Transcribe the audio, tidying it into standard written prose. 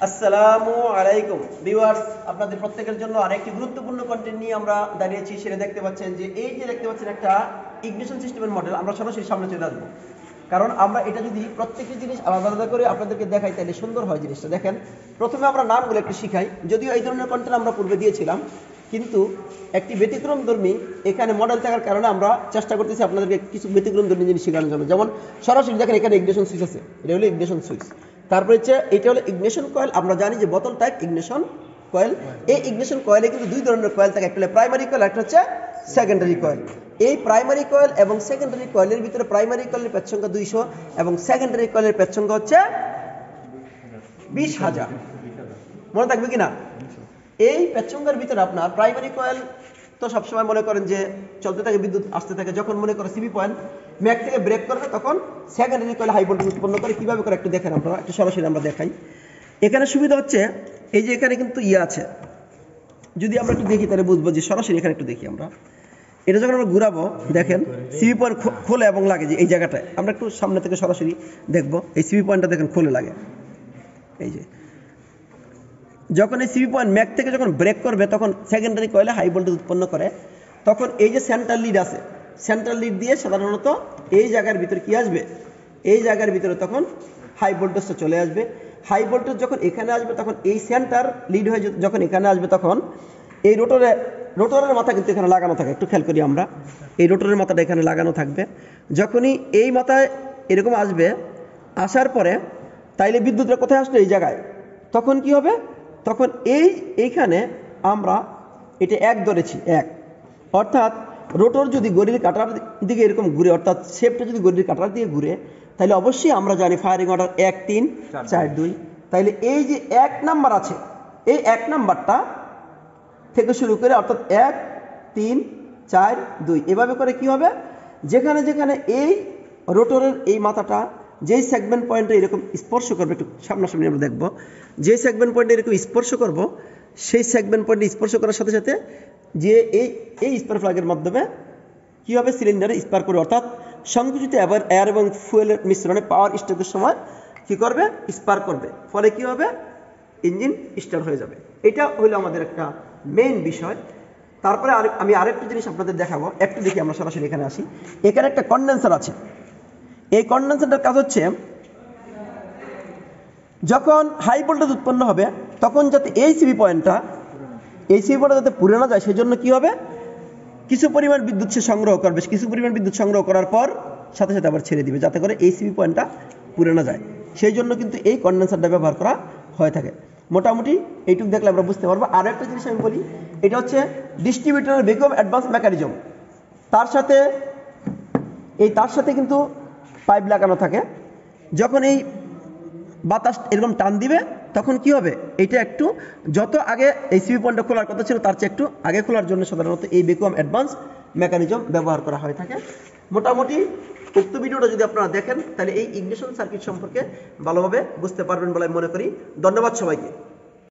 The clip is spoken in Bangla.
আসসালামু আলাইকুম ভিউয়ার্স, আপনাদের প্রত্যেকের জন্য আরেকটি গুরুত্বপূর্ণ কন্টেন্ট নিয়ে আমরা দাঁড়িয়েছি। সেটা দেখতে পাচ্ছেন যে এই যে দেখতে পাচ্ছেন একটা ইগনিশন সিস্টেমের মডেল। আমরা সরাসরি সামনে চলে আসবো, কারণ আমরা এটা যদি প্রত্যেকটি জিনিস আলাদা আলাদা করে আপনাদেরকে দেখাই তাহলে সুন্দর হয় জিনিসটা। দেখেন, প্রথমে আমরা নামগুলো একটু শিখাই। যদিও এই ধরনের কন্টেন্ট আমরা পূর্বে দিয়েছিলাম, কিন্তু একটি ব্যতিক্রম ধর্মী এখানে মডেল থাকার কারণে আমরা চেষ্টা করতেছি আপনাদেরকে কিছু ব্যতিক্রম ধর্মী জিনিস শেখানোর জন্য। যেমন সরাসরি দেখেন এখানে ইগনিশন সুইচ আছে, এটা হলো ইগনিশন সুইচ। তারপরে হচ্ছে এটা হলো ইগনিশন কয়েল। আমরা জানি যে বোতল টাইপ ইগনিশন কয়েল। এই ইগনিশন কয়েলে কিন্তু দুই ধরনের কয়েল থাকে, একটা হলো প্রাইমারি কয়েল, একটা হচ্ছে সেকেন্ডারি কয়েল। এই প্রাইমারি কয়েল এবং সেকেন্ডারি কয়েলের ভিতরে প্রাইমারি কয়েলের পেজ সংখ্যা 200 এবং সেকেন্ডারি কয়েলের পেজ সংখ্যা হচ্ছে 20,000। মনে থাকবে কিনা? এই পেজ সংখ্যার ভিতরে আপনার প্রাইমারি কয়েল তো সবসময় মনে করেন যে চলতে থাকে, বিদ্যুৎ আসতে থাকে। যখন মনে করে সিবি পয়েন্ট ম্যাক থেকে ব্রেক করবে তখন সেকেন্ডারি কয়েল হাই ভোল্টেজ উৎপন্ন করে। কিভাবে করে একটু দেখেন, আপনারা একটু সরাসরি আমরা দেখাই। এখানে সুবিধা হচ্ছে এই যে এখানে কিন্তু আছে, যদি আমরা একটু দেখি তাহলে বুঝবো যে সরাসরি এখানে একটু দেখি আমরা। এটা যখন আমরা ঘুরাবো দেখেন সিবি পয়েন্ট খোলে এবং লাগে যে এই জায়গাটায়। আমরা একটু সামনে থেকে সরাসরি দেখবো, এই সিবি পয়েন্টটা দেখেন খোলে লাগে। এই যে যখন এই সিবি পয়েন্ট ম্যাক থেকে যখন ব্রেক করবে তখন সেকেন্ডারি কয়েলে হাই ভোল্টেজ উৎপন্ন করে। তখন এই যে সেন্ট্রাল লিড আছে, সেন্ট্রাল লিড দিয়ে সাধারণত এই জায়গার ভিতরে কি আসবে, এই জায়গার ভিতরে তখন হাই ভোল্টেজটা চলে আসবে। হাই ভোল্টেজ যখন এখানে আসবে তখন এই সেন্টার লিড হয়ে যখন এখানে আসবে তখন এই রোটরের মাথা কিন্তু এখানে লাগানো থাকে। একটু খেয়াল করি আমরা, এই রোটরের মাথাটা এখানে লাগানো থাকবে। যখনই এই মাথায় এরকম আসবে, আসার পরে তাইলে বিদ্যুৎটা কোথায় আসলো, এই জায়গায়। তখন কি হবে, তখন এইখানে আমরা এটা এক ধরেছি, এক, অর্থাৎ রোটর যদি ঘড়ির কাঁটার দিকে এরকম ঘুরে, অর্থাৎ শেপটা যদি ঘড়ির কাঁটার দিকে ঘুরে, তাহলে অবশ্যই আমরা জানি ফায়ারিং অর্ডার 1 3 4 2। তাইলে এই যে 1 নাম্বার আছে, এই 1 নাম্বারটা থেকে শুরু করে অর্থাৎ 1 3 4 2 এভাবে করে কি হবে, যেখানে যেখানে এই রোটরের এই মাথাটা যেই সেগমেন্ট পয়েন্টে এরকম স্পর্শ করবে, একটু সামনাসামনি আমরা দেখব, যে সেগমেন্ট পয়েন্টে এরকম স্পর্শ করব, সেই সেগমেন্ট পয়েন্টে স্পর্শ করার সাথে সাথে যে এই স্পার্ক প্লাগের মাধ্যমে কি হবে, সিলিন্ডারে স্পার্ক করবে। অর্থাৎ সংকুচিত এয়ার এবং ফুয়েলের মিশ্রণে পাওয়ার স্ট্রোকের সময় কি করবে, স্পার্ক করবে। ফলে কি হবে, ইঞ্জিন স্টার্ট হয়ে যাবে। এটা হলো আমাদের একটা মেইন বিষয়। তারপরে আমি আরেকটা জিনিস আপনাদের দেখাবো, একটু দেখি আমরা সরাসরি এখানে আসি। এখানে একটা কন্ডেন্সার আছে। এই কন্ডেন্সারটার কাজ হচ্ছে যখন হাই ভোল্টেজ উৎপন্ন হবে তখন যাতে এই সিবি পয়েন্টটা যাতে পুড়ে না যায়, সেই জন্য কি হবে, কিছু পরিমাণ বিদ্যুৎ সে সংগ্রহ করবে। কিছু পরিমাণ বিদ্যুৎ সংগ্রহ করার পর সাথে সাথে আবার ছেড়ে দিবে, যাতে করে এই সিবি পয়েন্টটা পুড়ে না যায়। সেই জন্য কিন্তু এই কন্ডেন্সারটা ব্যবহার করা হয়ে থাকে। মোটামুটি এইটুকু দেখলে আমরা বুঝতে পারবো। আরও একটা জিনিস আমি বলি, এটা হচ্ছে ডিস্ট্রিবিউটরের ভ্যাকুয়াম অ্যাডভান্স মেকানিজম। তার সাথে কিন্তু পাইপ লাগানো থাকে। যখন এই বাতাস এরকম টান দিবে তখন কি হবে, এটা একটু যত আগে এই সিবি পয়েন্টটা খোলার কথা ছিল তার চেয়ে একটু আগে খোলার জন্য সাধারণত এই ভ্যাকুয়াম অ্যাডভান্স মেকানিজম ব্যবহার করা হয়ে থাকে। মোটামুটি উক্ত ভিডিওটা যদি আপনারা দেখেন তাহলে এই ইগনিশন সার্কিট সম্পর্কে ভালোভাবে বুঝতে পারবেন বলে আমি মনে করি। ধন্যবাদ সবাইকে।